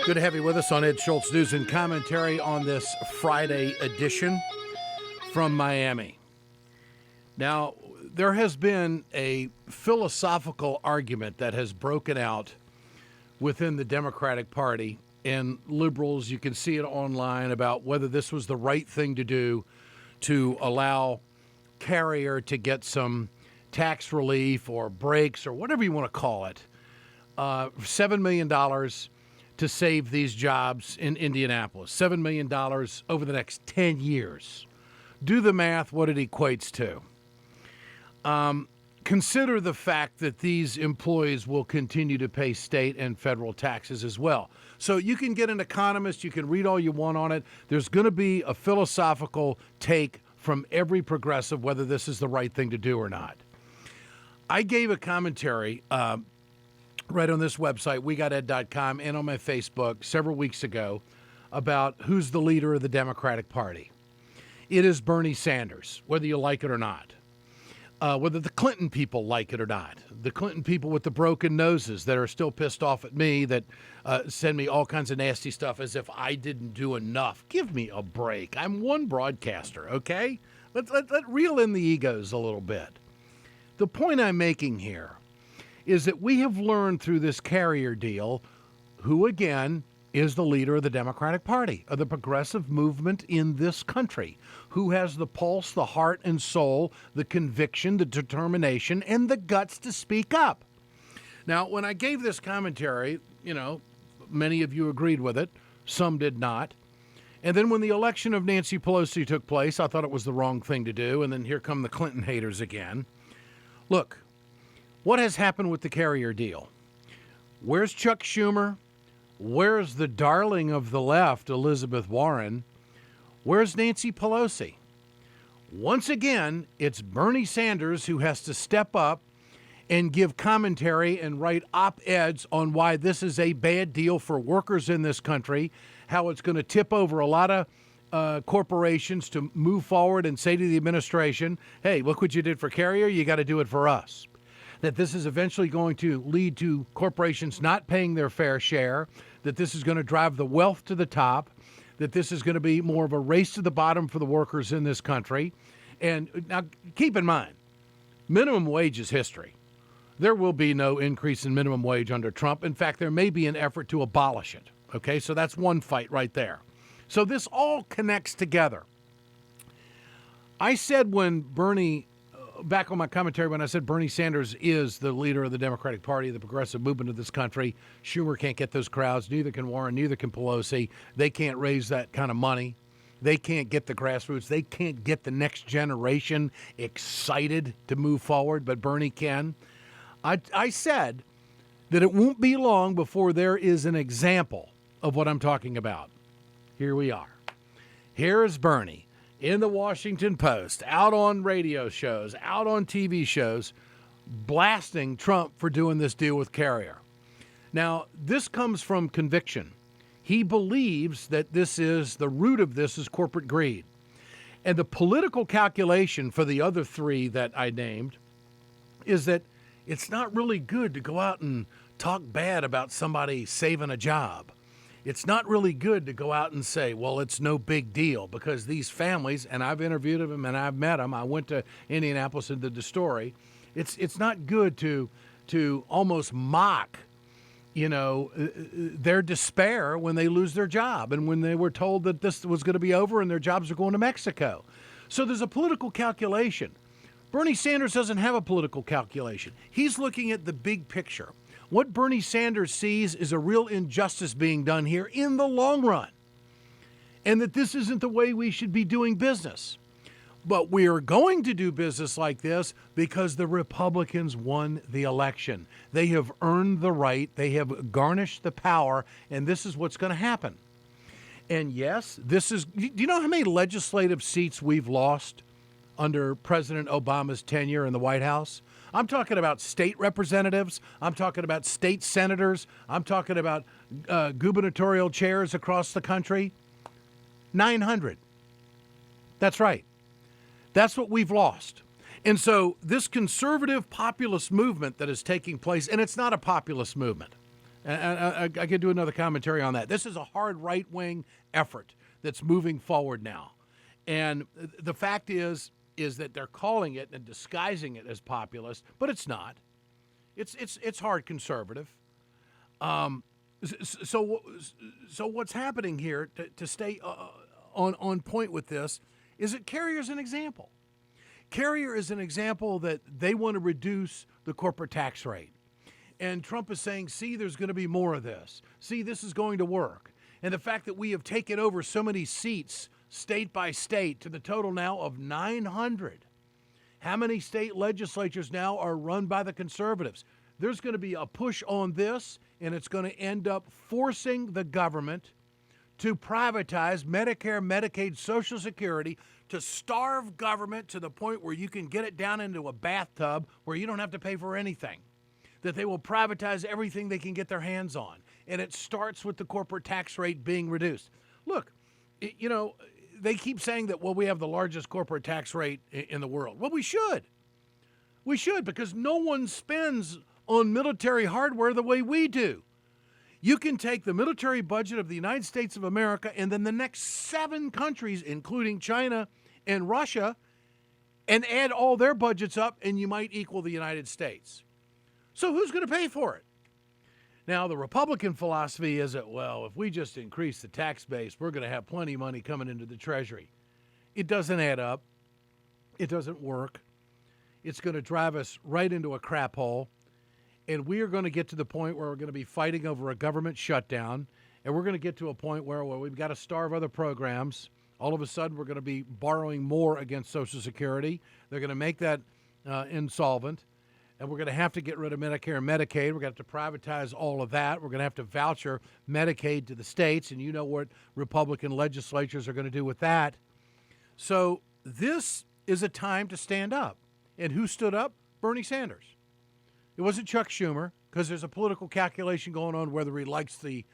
Good to have you with us on Ed Schultz News and Commentary on this Friday edition from Miami. Now, there has been a philosophical argument that has broken out within the Democratic Party and liberals. You can see it online about whether this was the right thing to do to allow Carrier to get some tax relief or breaks or whatever you want to call it. $7 million to save these jobs in Indianapolis. $7 million over the next 10 years. Do the math, what it equates to. Consider the fact that these employees will continue to pay state and federal taxes as well. So you can get an economist, you can read all you want on it. There's going to be a philosophical take from every progressive whether this is the right thing to do or not. I gave a commentary right on this website, WeGotEd.com, and on my Facebook several weeks ago about who's the leader of the Democratic Party. It is Bernie Sanders, whether you like it or not. Whether the Clinton people like it or not. The Clinton people with the broken noses that are still pissed off at me, that send me all kinds of nasty stuff as if I didn't do enough. Give me a break. I'm one broadcaster, okay? Let reel in the egos a little bit. The point I'm making here is that we have learned through this Carrier deal who, again, is the leader of the Democratic Party, of the progressive movement in this country, who has the pulse, the heart and soul, the conviction, the determination, and the guts to speak up. Now, when I gave this commentary, many of you agreed with it, some did not. And then when the election of Nancy Pelosi took place, I thought it was the wrong thing to do, and then here come the Clinton haters again. Look, what has happened with the Carrier deal? Where's Chuck Schumer? Where's the darling of the left, Elizabeth Warren? Where's Nancy Pelosi? Once again, it's Bernie Sanders who has to step up and give commentary and write op-eds on why this is a bad deal for workers in this country, how it's going to tip over a lot of corporations to move forward and say to the administration, hey, look what you did for Carrier, you got to do it for us. That this is eventually going to lead to corporations not paying their fair share, that this is going to drive the wealth to the top, that this is going to be more of a race to the bottom for the workers in this country. And now keep in mind, minimum wage is history. There will be no increase in minimum wage under Trump. In fact, there may be an effort to abolish it. Okay, so that's one fight right there. So this all connects together. I said when back on my commentary, when I said Bernie Sanders is the leader of the Democratic Party, the progressive movement of this country, Schumer can't get those crowds, neither can Warren, neither can Pelosi. They can't raise that kind of money. They can't get the grassroots. They can't get the next generation excited to move forward, but Bernie can. I said that it won't be long before there is an example of what I'm talking about. Here we are. Here is Bernie in the Washington Post, out on radio shows, out on TV shows, blasting Trump for doing this deal with Carrier. Now, this comes from conviction. He believes that the root of this is corporate greed. And the political calculation for the other three that I named is that it's not really good to go out and talk bad about somebody saving a job. It's not really good to go out and say, well, it's no big deal, because these families, and I've interviewed them and I've met them. I went to Indianapolis and did the story. It's not good to almost mock, their despair when they lose their job and when they were told that this was going to be over and their jobs are going to Mexico. So there's a political calculation. Bernie Sanders doesn't have a political calculation. He's looking at the big picture. What Bernie Sanders sees is a real injustice being done here in the long run, and that this isn't the way we should be doing business. But we are going to do business like this because the Republicans won the election. They have earned the right. They have garnished the power, and this is what's going to happen. And yes, do you know how many legislative seats we've lost under President Obama's tenure in the White House? I'm talking about state representatives. I'm talking about state senators. I'm talking about gubernatorial chairs across the country. 900. That's right. That's what we've lost. And so this conservative populist movement that is taking place, and it's not a populist movement. And I could do another commentary on that. This is a hard right-wing effort that's moving forward now. And the fact is that they're calling it and disguising it as populist, but it's not. It's hard conservative. So what's happening here to stay on point with this is that Carrier's an example. Carrier is an example that they want to reduce the corporate tax rate. And Trump is saying, see, there's going to be more of this. See, this is going to work. And the fact that we have taken over so many seats state by state to the total now of 900. How many state legislatures now are run by the conservatives? There's going to be a push on this, and it's going to end up forcing the government to privatize Medicare, Medicaid, Social Security, to starve government to the point where you can get it down into a bathtub where you don't have to pay for anything. That they will privatize everything they can get their hands on. And it starts with the corporate tax rate being reduced. Look, they keep saying that, well, we have the largest corporate tax rate in the world. Well, we should. We should, because no one spends on military hardware the way we do. You can take the military budget of the United States of America and then the next 7 countries, including China and Russia, and add all their budgets up, and you might equal the United States. So who's going to pay for it? Now, the Republican philosophy is that, well, if we just increase the tax base, we're going to have plenty of money coming into the Treasury. It doesn't add up. It doesn't work. It's going to drive us right into a crap hole. And we are going to get to the point where we're going to be fighting over a government shutdown. And we're going to get to a point where we've got to starve other programs. All of a sudden, we're going to be borrowing more against Social Security. They're going to make that insolvent. And we're going to have to get rid of Medicare and Medicaid. We're going to have to privatize all of that. We're going to have to voucher Medicaid to the states. And you know what Republican legislatures are going to do with that. So this is a time to stand up. And who stood up? Bernie Sanders. It wasn't Chuck Schumer, because there's a political calculation going on whether he likes the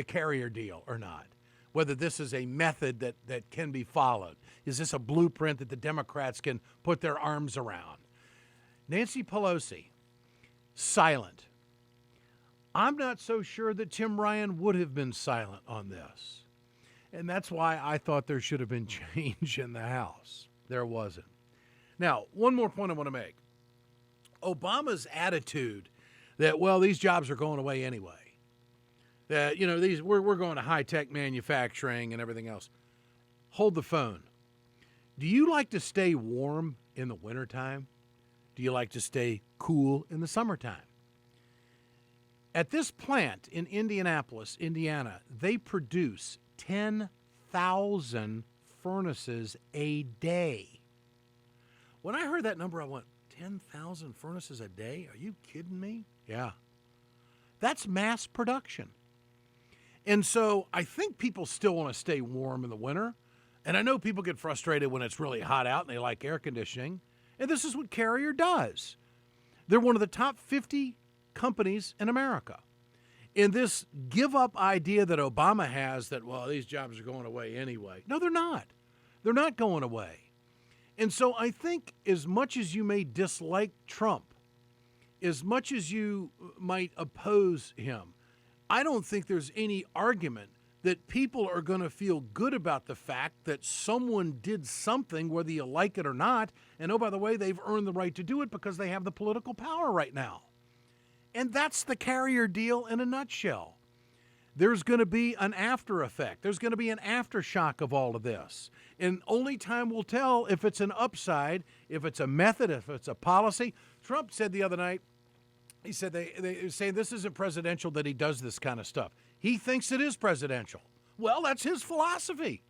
Carrier deal or not, whether this is a method that can be followed. Is this a blueprint that the Democrats can put their arms around? Nancy Pelosi, silent. I'm not so sure that Tim Ryan would have been silent on this. And that's why I thought there should have been change in the House. There wasn't. Now, one more point I want to make. Obama's attitude that, well, these jobs are going away anyway. That, we're going to high-tech manufacturing and everything else. Hold the phone. Do you like to stay warm in the wintertime? Do you like to stay cool in the summertime? At this plant in Indianapolis, Indiana, they produce 10,000 furnaces a day. When I heard that number, I went, 10,000 furnaces a day? Are you kidding me? Yeah. That's mass production. And so I think people still want to stay warm in the winter. And I know people get frustrated when it's really hot out and they like air conditioning. And this is what Carrier does. They're one of the top 50 companies in America. And this give-up idea that Obama has that, well, these jobs are going away anyway. No, they're not. They're not going away. And so I think as much as you may dislike Trump, as much as you might oppose him, I don't think there's any argument that people are going to feel good about the fact that someone did something, whether you like it or not. And oh, by the way, they've earned the right to do it because they have the political power right now. And that's the Carrier deal in a nutshell. There's going to be an after effect. There's going to be an aftershock of all of this. And only time will tell if it's an upside, if it's a method, if it's a policy. Trump said the other night, he said they say this isn't presidential that he does this kind of stuff. He thinks it is presidential. Well, that's his philosophy.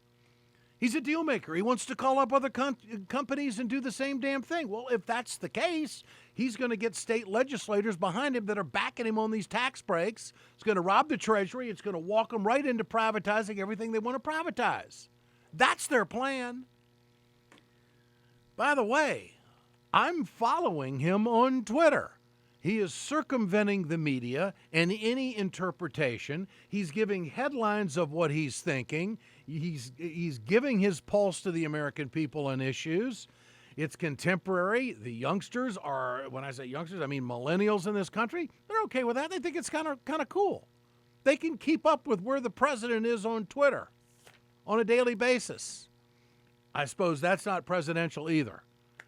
He's a deal maker. He wants to call up other companies and do the same damn thing. Well, if that's the case, he's going to get state legislators behind him that are backing him on these tax breaks. It's going to rob the Treasury. It's going to walk them right into privatizing everything they want to privatize. That's their plan. By the way, I'm following him on Twitter. He is circumventing the media and any interpretation. He's giving headlines of what he's thinking. He's giving his pulse to the American people on issues. It's contemporary. The youngsters are, when I say youngsters, I mean millennials in this country. They're okay with that. They think it's kind of cool. They can keep up with where the president is on Twitter on a daily basis. I suppose that's not presidential either.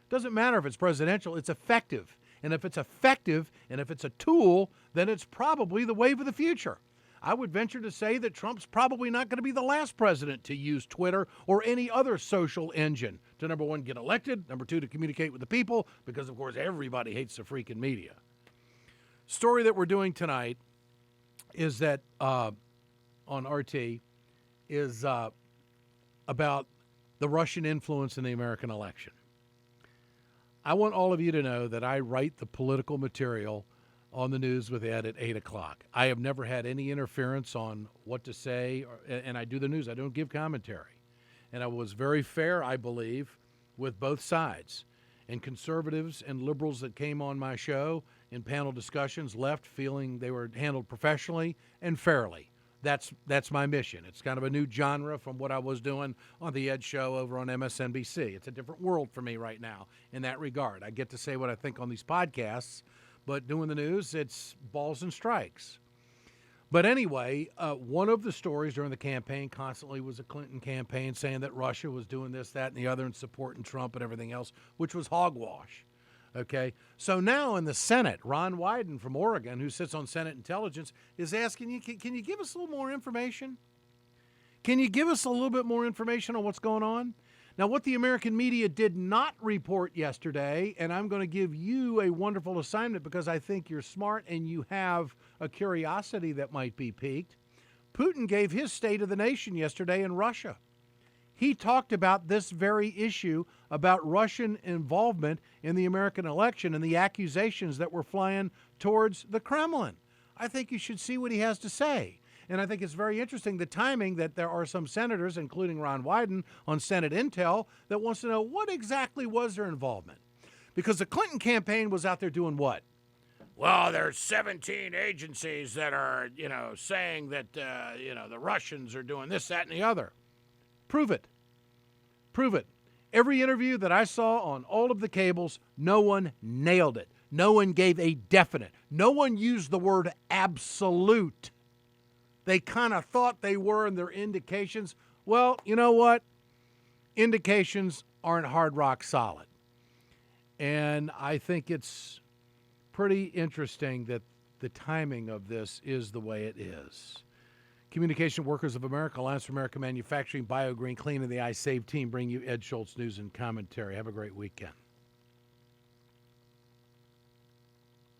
Doesn't matter if it's presidential, it's effective. And if it's effective and if it's a tool, then it's probably the wave of the future. I would venture to say that Trump's probably not going to be the last president to use Twitter or any other social engine to, number one, get elected, number two, to communicate with the people, because, of course, everybody hates the freaking media. Story that we're doing tonight is that on RT is about the Russian influence in the American election. I want all of you to know that I write the political material on the news with Ed at 8 o'clock. I have never had any interference on what to say, and I do the news. I don't give commentary. And I was very fair, I believe, with both sides. And conservatives and liberals that came on my show in panel discussions left feeling they were handled professionally and fairly. That's my mission. It's kind of a new genre from what I was doing on the Ed Show over on MSNBC. It's a different world for me right now in that regard. I get to say what I think on these podcasts, but doing the news, it's balls and strikes. But anyway, one of the stories during the campaign constantly was the Clinton campaign saying that Russia was doing this, that, and the other and supporting Trump and everything else, which was hogwash. Okay, so now in the Senate, Ron Wyden from Oregon, who sits on Senate Intelligence, is asking you, can you give us a little more information? Can you give us a little bit more information on what's going on? Now, what the American media did not report yesterday, and I'm going to give you a wonderful assignment because I think you're smart and you have a curiosity that might be piqued. Putin gave his State of the Nation yesterday in Russia. He talked about this very issue about Russian involvement in the American election and the accusations that were flying towards the Kremlin. I think you should see what he has to say. And I think it's very interesting, the timing that there are some senators, including Ron Wyden, on Senate Intel that wants to know what exactly was their involvement. Because the Clinton campaign was out there doing what? Well, there's 17 agencies that are, saying that, the Russians are doing this, that, and the other. Prove it. Prove it. Every interview that I saw on all of the cables, no one nailed it. No one gave a definite. No one used the word absolute. They kind of thought they were in their indications. Well, you know what? Indications aren't hard rock solid. And I think it's pretty interesting that the timing of this is the way it is. Communication Workers of America, Alliance for American Manufacturing, BioGreen, Clean, and the iSave team bring you Ed Schultz news and commentary. Have a great weekend.